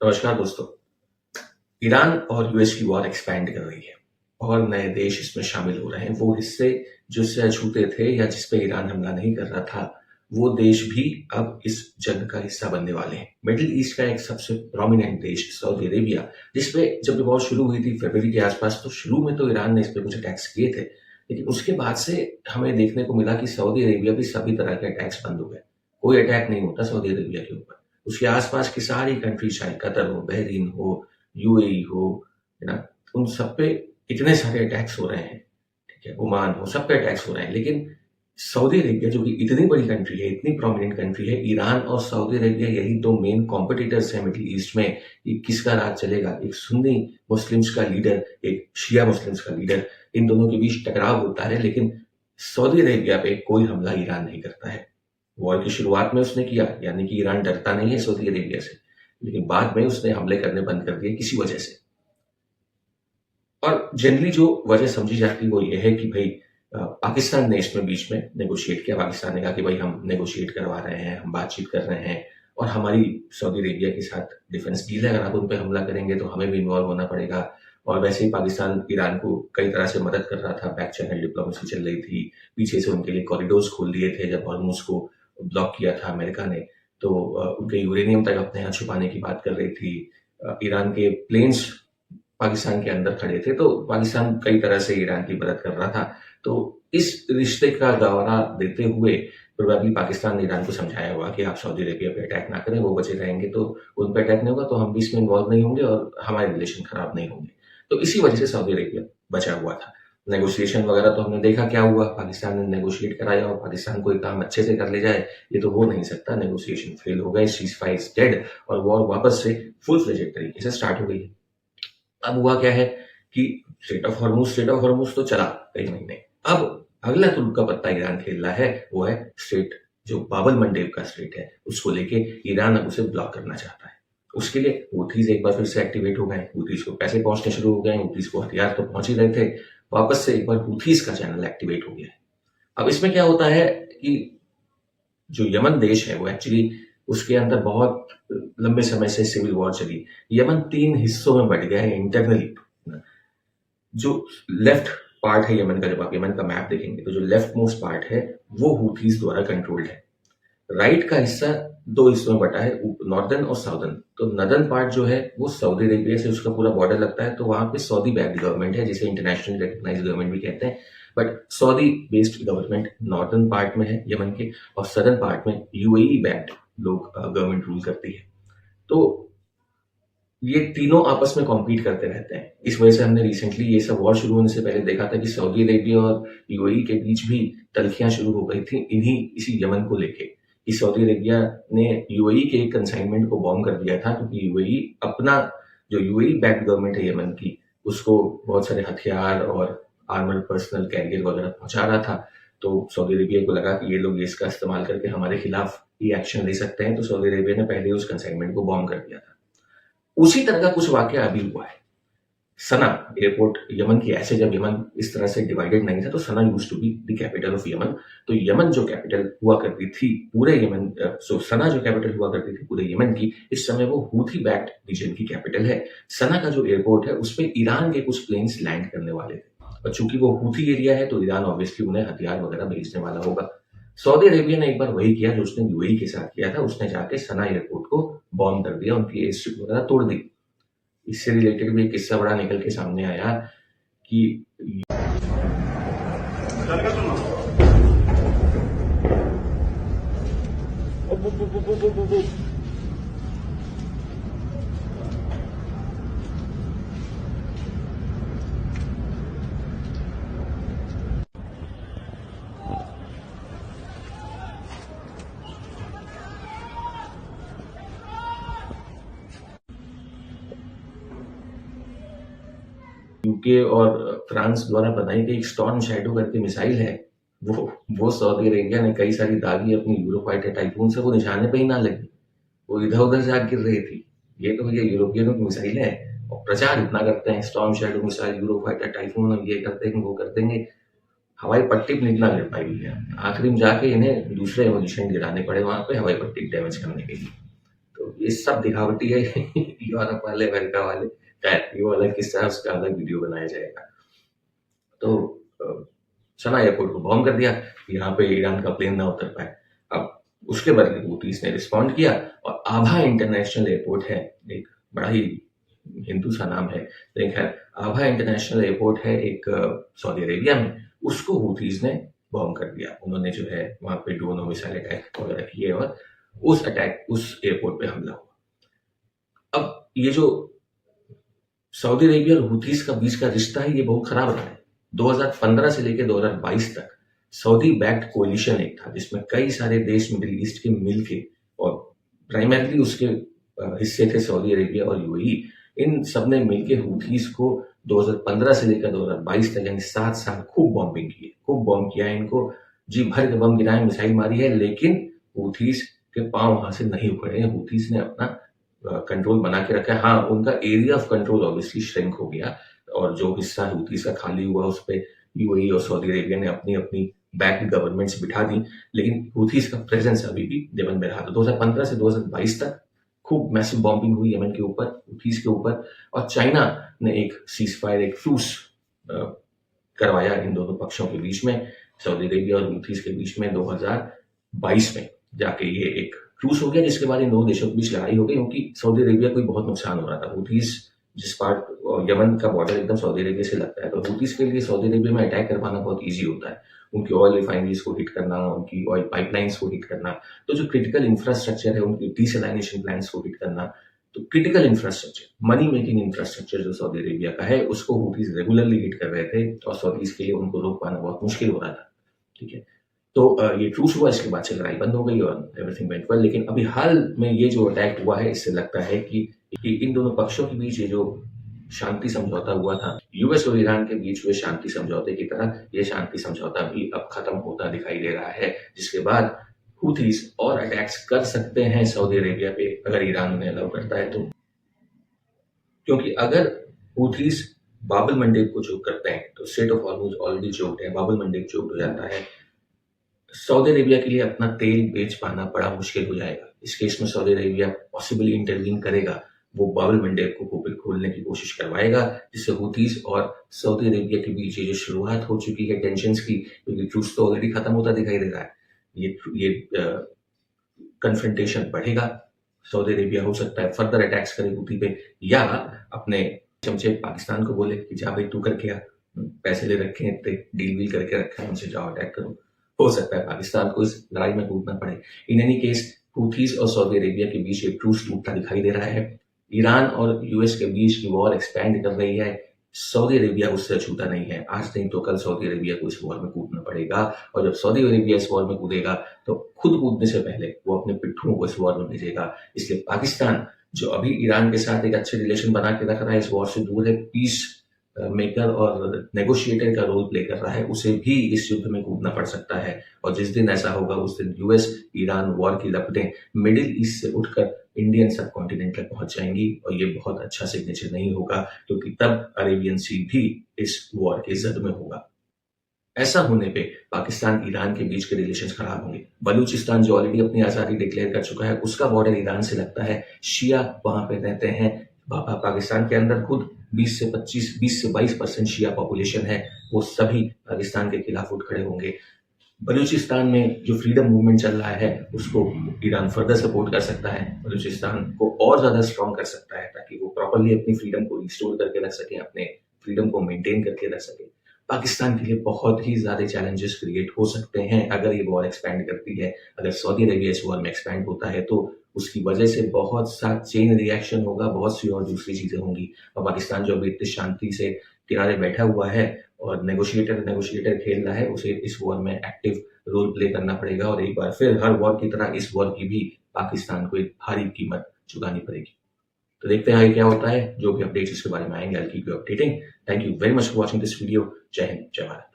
नमस्कार दोस्तों। ईरान और यूएस की वॉर एक्सपैंड कर रही है और नए देश इसमें शामिल हो रहे हैं। वो हिस्से जो इससे अछूते थे या जिस पे ईरान हमला नहीं कर रहा था, वो देश भी अब इस जंग का हिस्सा बनने वाले हैं। मिडिल ईस्ट का एक सबसे प्रोमिनेंट देश सऊदी अरेबिया, जिसपे जब वॉर शुरू हुई थी फरवरी के आसपास, तो शुरू में तो ईरान ने इस पे कुछ अटैक्स किए थे, लेकिन उसके बाद से हमें देखने को मिला कि सऊदी अरेबिया भी सभी तरह के अटैक्स बंद हो गए। कोई अटैक नहीं होता सऊदी अरेबिया के ऊपर। उसके आसपास की सारी कंट्री, चाहे कतर हो, बहरीन हो, यूएई हो, है ना, उन सब पे इतने सारे अटैक्स हो रहे हैं। ठीक है, ओमान हो, सब पे अटैक्स हो रहे हैं। लेकिन सऊदी अरेबिया जो कि इतनी बड़ी कंट्री है, इतनी प्रोमिनेंट कंट्री है, ईरान और सऊदी अरेबिया यही दो मेन कॉम्पिटिटर्स हैं मिडिल ईस्ट में कि किसका राज चलेगा। एक सुन्नी मुस्लिम्स का लीडर, एक शिया मुस्लिम्स का लीडर, इन दोनों के बीच टकराव होता है। लेकिन सऊदी अरेबिया पे कोई हमला ईरान नहीं करता है। वॉर की शुरुआत में उसने किया, यानी कि ईरान डरता नहीं है सऊदी अरेबिया से, लेकिन बाद में उसने हमले करने बंद कर दिए किसी वजह से। और जनरली जो वजह समझी जाती है वो ये है कि भाई पाकिस्तान ने इसमें बीच में नेगोशिएट किया। पाकिस्तान ने कहा कि भाई हम नेगोशिएट करवा रहे हैं, हम बातचीत कर रहे हैं, और हमारी सऊदी अरेबिया के साथ डिफेंस डील है, अगर आप उन पर हमला करेंगे तो हमें भी इन्वॉल्व होना पड़ेगा। और वैसे ही पाकिस्तान ईरान को कई तरह से मदद कर रहा था, बैक चैनल डिप्लोमेसी चल रही थी, पीछे से उनके लिए कॉरिडोर्स खोल दिए थे जब हॉर्मुज को ब्लॉक किया था अमेरिका ने, तो उनके यूरेनियम तक अपने यहाँ छुपाने की बात कर रही थी। ईरान के प्लेन्स पाकिस्तान के अंदर खड़े थे, तो पाकिस्तान कई तरह से ईरान की मदद कर रहा था। तो इस रिश्ते का गवारा देते हुए प्रोबेबली पाकिस्तान ने ईरान को समझाया होगा कि आप सऊदी अरेबिया पे अटैक ना करें, वो बचे रहेंगे तो उन पे अटैक नहीं होगा, तो हम भी इसमें इन्वॉल्व नहीं होंगे और हमारे रिलेशन खराब नहीं होंगे। तो इसी वजह से सऊदी अरेबिया बचा हुआ था। नेगोशिएशन वगैरह तो हमने देखा क्या हुआ, पाकिस्तान ने नेगोशिएट कराया और पाकिस्तान कोई काम अच्छे से कर ले जाए, ये तो हो नहीं सकता। नेगोशिएशन फेल हो गए, सीज़फायर इज डेड, और वॉर वापस से फुल फ्लेजेड तरीके से स्टार्ट हो गई है। अब हुआ क्या है कि स्टेट ऑफ हॉर्मुज तो चला कई महीने। अब अगला तुर्क का पत्ता ईरान खेल रहा है, वो है स्ट्रेट, जो बाबल मंडेब का स्ट्रेट है, उसको लेके ईरान अब उसे ब्लॉक करना चाहता है। उसके लिए हूथीज एक बार फिर से एक्टिवेट हो गए। हूथीज को पैसे पहुंचने शुरू हो गए, हूथीज को हथियार तो पहुंच ही रहे थे, वापस से एक बार हूथीज का चैनल एक्टिवेट हो गया है। अब इसमें क्या होता है कि जो यमन देश है वो एक्चुअली, उसके अंदर बहुत लंबे समय से सिविल वॉर चली। यमन 3 हिस्सों में बट गया है इंटरनली। जो लेफ्ट पार्ट है यमन का, जब आप यमन का मैप देखेंगे तो जो लेफ्ट मोस्ट पार्ट है वो हूथीज द्वारा कंट्रोल्ड है। राइट का हिस्सा 2 हिस्सों में बटा है, नॉर्दर्न और साउदर्न। तो नॉर्दर्न पार्ट जो है वो सऊदी अरेबिया से उसका पूरा बॉर्डर लगता है, तो वहां पे सऊदी बैक्ड गवर्नमेंट है, जिसे इंटरनेशनल रिकग्नाइज्ड गवर्नमेंट भी कहते हैं। But Saudi based government northern part में है यमन के, और सदर्न पार्ट में यूएई बैक्ड लोग गवर्नमेंट रूल करती है। तो ये तीनों आपस में कॉम्पीट करते रहते हैं। इस वजह से हमने रिसेंटली ये सब वॉर शुरू होने से पहले देखा था कि सऊदी अरेबिया और यूएई के बीच भी तल्खियां शुरू हो गई थी इसी यमन को लेके, कि सऊदी अरेबिया ने यूएई के एक कंसाइनमेंट को बॉम्ब कर दिया था, क्योंकि यूएई अपना, जो यूएई बैक्ड गवर्नमेंट है यमन की, उसको बहुत सारे हथियार और आर्मर्ड पर्सनल कैरियर वगैरह पहुंचा रहा था। तो सऊदी अरेबिया को लगा कि ये लोग इसका इस्तेमाल करके हमारे खिलाफ ही एक्शन ले सकते हैं, तो सऊदी अरेबिया ने पहले उस कंसाइनमेंट को बॉम्ब कर दिया था। उसी तरह का कुछ वाकया अभी हुआ है। सना एयरपोर्ट यमन की, ऐसे जब यमन इस तरह से डिवाइडेड नहीं था तो Sanaa used to be the capital of Yemen. तो यमन जो कैपिटल हुआ करती थी पूरे यमन, सना जो कैपिटल हुआ करती थी पूरे यमन की, इस समय वो हूथी बैक्ड रीजन की कैपिटल है। सना का जो एयरपोर्ट है उसपे ईरान के कुछ प्लेन्स लैंड करने वाले थे, और चूंकि वो हूथी एरिया है तो ईरान ऑब्वियसली उन्हें हथियार वगैरह भेजने वाला होगा। सऊदी अरेबिया ने एक बार वही किया जो उसने यूएई के साथ किया था, उसने जाके सना एयरपोर्ट को बॉम्ब कर दिया, उनकी एयर स्ट्रिप वगैरह तोड़ दी। इससे रिलेटेड भी एक किस्सा बड़ा निकल के सामने आया कि यूके और फ्रांस द्वारा बनाई गई स्टॉर्म शैडो करके मिसाइल है, वो सऊदी अरेबिया ने कई सारी दागी अपनी यूरोफाइटर टाइफून से, वो निशाने पे ही ना लगी, वो इधर उधर से आग गिर रही थी। ये तो भैया यूरोपियनों की मिसाइल है, और प्रचार इतना करते हैं storm shadow missile, Eurofighter typhoon, हम ये कर देंगे वो कर देंगे। हवाई पट्टी भी नहीं गिर पाई है, आखिरी में जाके इन्हें दूसरे एमुनिशन गिराने पड़े वहां पे हवाई पट्टी डैमेज करने के लिए। तो ये सब दिखावटी है यूरोप वाले, अमेरिका वाले। खैर ये वाला किस्सा है, उसका अलग वीडियो बनाया जाएगा। तो सना एयरपोर्ट को बॉम्ब कर दिया, यहाँ पे ईरान का प्लेन ना उतर पाए। अब उसके बदले हूथीज ने रिस्पॉन्ड किया और आभा इंटरनेशनल एयरपोर्ट है, एक बड़ा ही हिंदू सा नाम है, लेकिन खैर आभा इंटरनेशनल एयरपोर्ट है एक सऊदी अरेबिया में, उसको हूथीज ने बॉम्ब कर दिया। उन्होंने जो है वहां पे ड्रोन और मिसाइल अटैक वगैरह किए और उस एयरपोर्ट पे हमला हुआ। अब ये जो सऊदी अरेबिया और हूथीज का बीच का रिश्ता है, ये बहुत खराब रहा है। 2015 से लेकर 2022 तक सऊदी बैक्ड कोलिशन एक था, जिसमें कई सारे देश मिडिल ईस्ट के मिलके, और प्राइमरली उसके हिस्से थे सऊदी अरेबिया और यूएई, इन सब ने मिलके हूथीज को 2015 से लेकर 2022 तक यानी 7 साल खूब बॉम्बिंग की, खूब बॉम्ब किया है इनको, जी भर के बम गिराए, मिसाइल मारी है, लेकिन हूथीज के पांव वहां से नहीं उखड़े हैं। हूथीज ने अपना कंट्रोल बना के रखा है। हाँ, उनका area of control obviously shrink हो गया, और जो हिस्सा हूथीज का खाली हुआ उस पर यूएई और सऊदी अरेबिया ने अपनी अपनी बैक गवर्नमेंट्स बिठा दी, लेकिन हूथीज का प्रेजेंस अभी भी यमन में रहा। तो 2015 से 2022 तक खूब मैसिव बॉम्बिंग हुई यमन के ऊपर, हूथीज के ऊपर, और चाइना ने एक सीजफायर, एक ट्रूस करवाया इन दोनों पक्षों के बीच में, सऊदी अरेबिया और हूथीज के बीच में 2022 में जाके ये एक ट्रूस हो गया, जिसके बाद इन दोनों देशों के बीच लड़ाई हो गई, क्योंकि सऊदी अरेबिया को बहुत नुकसान हो रहा था। हूथीज जिस पार्ट, यमन का बॉर्डर एकदम सऊदी अरेबिया से लगता है, तो हूथीज के लिए सऊदी अरेबिया में अटैक कर पाना बहुत ईजी होता है, उनकी ऑयल रिफाइनरीज को हिट करना, उनकी ऑयल पाइपलाइंस को हिट करना, तो जो क्रिटिकल इंफ्रास्ट्रक्चर है उनकी डिसलाइनेशन प्लांट्स को हिट करना, तो critical infrastructure, money making infrastructure जो सऊदी अरेबिया का है, उसको हूथीज रेगुलरली हिट कर रहे थे, और सऊदीज के लिए उनको रोक पाना बहुत मुश्किल हो रहा था। ठीक है, तो ये ट्रूस हुआ, इसके बाद से लड़ाई बंद हो गई और एवरीथिंग वेंट वेल। लेकिन अभी हाल में ये जो अटैक हुआ है, इससे लगता है कि इन दोनों पक्षों के बीच ये जो शांति समझौता हुआ था, यूएस और ईरान के बीच हुए शांति समझौते की तरह ये शांति समझौता भी अब खत्म होता दिखाई दे रहा है, जिसके बाद हूथीज और अटैक्स कर सकते हैं सऊदी अरेबिया पे, अगर ईरान उन्हें अलाउ करता है तो। क्योंकि अगर हूथीज बाब अल मंडेब को चोक करते हैं तो straight of Hormuz already choked है, बाब अल मंडेब चोक्ड हो जाता है, सऊदी अरेबिया के लिए अपना तेल बेच पाना बड़ा मुश्किल हो जाएगा। इस केस में सऊदी अरेबिया पॉसिबली इंटरवीन करेगा, वो बाब अल मंडेब को खोलने की कोशिश करवाएगा, जिससे हूथीज और सऊदी अरेबिया के बीच ये जो शुरुआत हो चुकी है टेंशंस की, क्योंकि ट्रूस तो ऑलरेडी खत्म होता दिखाई दे रहा है, ये कन्फ्रंटेशन बढ़ेगा। सऊदी अरेबिया हो सकता है फर्दर अटैक्स करे हूथी पे, या अपने चमचे पाकिस्तान को बोले कि जा भाई तू करके आ, पैसे ले रखे हैं, डील वील करके रखा है, उनसे जाओ अटैक करो। हो सकता है पाकिस्तान को इस लड़ाई में कूदना पड़े। इन एनी केस हूथीज और सऊदी अरेबिया के बीच एक ट्रूस टूटता दिखाई दे रहा है। ईरान और यूएस के बीच की वॉर एक्सपैंड कर रही है, सऊदी अरेबिया उससे अछूता नहीं है। आज नहीं तो कल सऊदी अरेबिया को इस वॉर में कूदना पड़ेगा, और जब सऊदी अरेबिया इस वॉर में कूदेगा तो खुद कूदने से पहले वो अपने पिट्ठुओं को इस वॉर में भेजेगा। इसलिए पाकिस्तान, जो अभी ईरान के साथ एक अच्छे रिलेशन बना के रख रहा है, इस वॉर से दूर है, पीस मेकर और नेगोशिएटर का रोल प्ले कर रहा है, उसे भी इस युद्ध में कूदना पड़ सकता है। और जिस दिन ऐसा होगा उस दिन यूएस ईरान वॉर की लपटें मिडिल ईस्ट से उठकर इंडियन सब कॉन्टिनेंट तक पहुंच जाएंगी, और ये बहुत अच्छा सिग्नेचर नहीं होगा, क्योंकि तब अरेबियन सी भी इस वॉर के जद में होगा। ऐसा होने पे पाकिस्तान ईरान के बीच के रिलेशंस खराब होंगे। बलूचिस्तान जो ऑलरेडी अपनी आजादी डिक्लेयर कर चुका है, उसका बॉर्डर ईरान से लगता है, शिया वहां पे रहते हैं। पाकिस्तान के अंदर खुद 20 से 22% शिया पॉपुलेशन है, वो सभी पाकिस्तान के खिलाफ उठ खड़े होंगे। बलूचिस्तान में जो फ्रीडम मूवमेंट चल रहा है, उसको ईरान फर्दर सपोर्ट कर सकता है, बलूचिस्तान को और ज्यादा स्ट्रॉन्ग कर सकता है, ताकि वो प्रॉपरली अपनी फ्रीडम को रिस्टोर करके रख सके, अपने फ्रीडम को मेंटेन करके रख सके। पाकिस्तान के लिए बहुत ही ज्यादा चैलेंजेस क्रिएट हो सकते हैं अगर ये वॉर एक्सपैंड करती है। अगर सऊदी अरेबिया इस वॉर में एक्सपैंड होता है तो उसकी वजह से बहुत सा चेन रिएक्शन होगा, बहुत सी और दूसरी चीजें होंगी, और पाकिस्तान जो अभी इतनी शांति से किनारे बैठा हुआ है और नेगोशिएटर खेल रहा है, उसे इस वॉर में एक्टिव रोल प्ले करना पड़ेगा, और एक बार फिर हर वॉर की तरह इस वॉर की भी पाकिस्तान को एक भारी कीमत चुकानी पड़ेगी। तो देखते हैं आगे क्या होता है। जो भी अपडेट्स इसके बारे में आएंगे, I'll keep you updating. Thank you very much for watching this video. जय हिंद, जय भारत।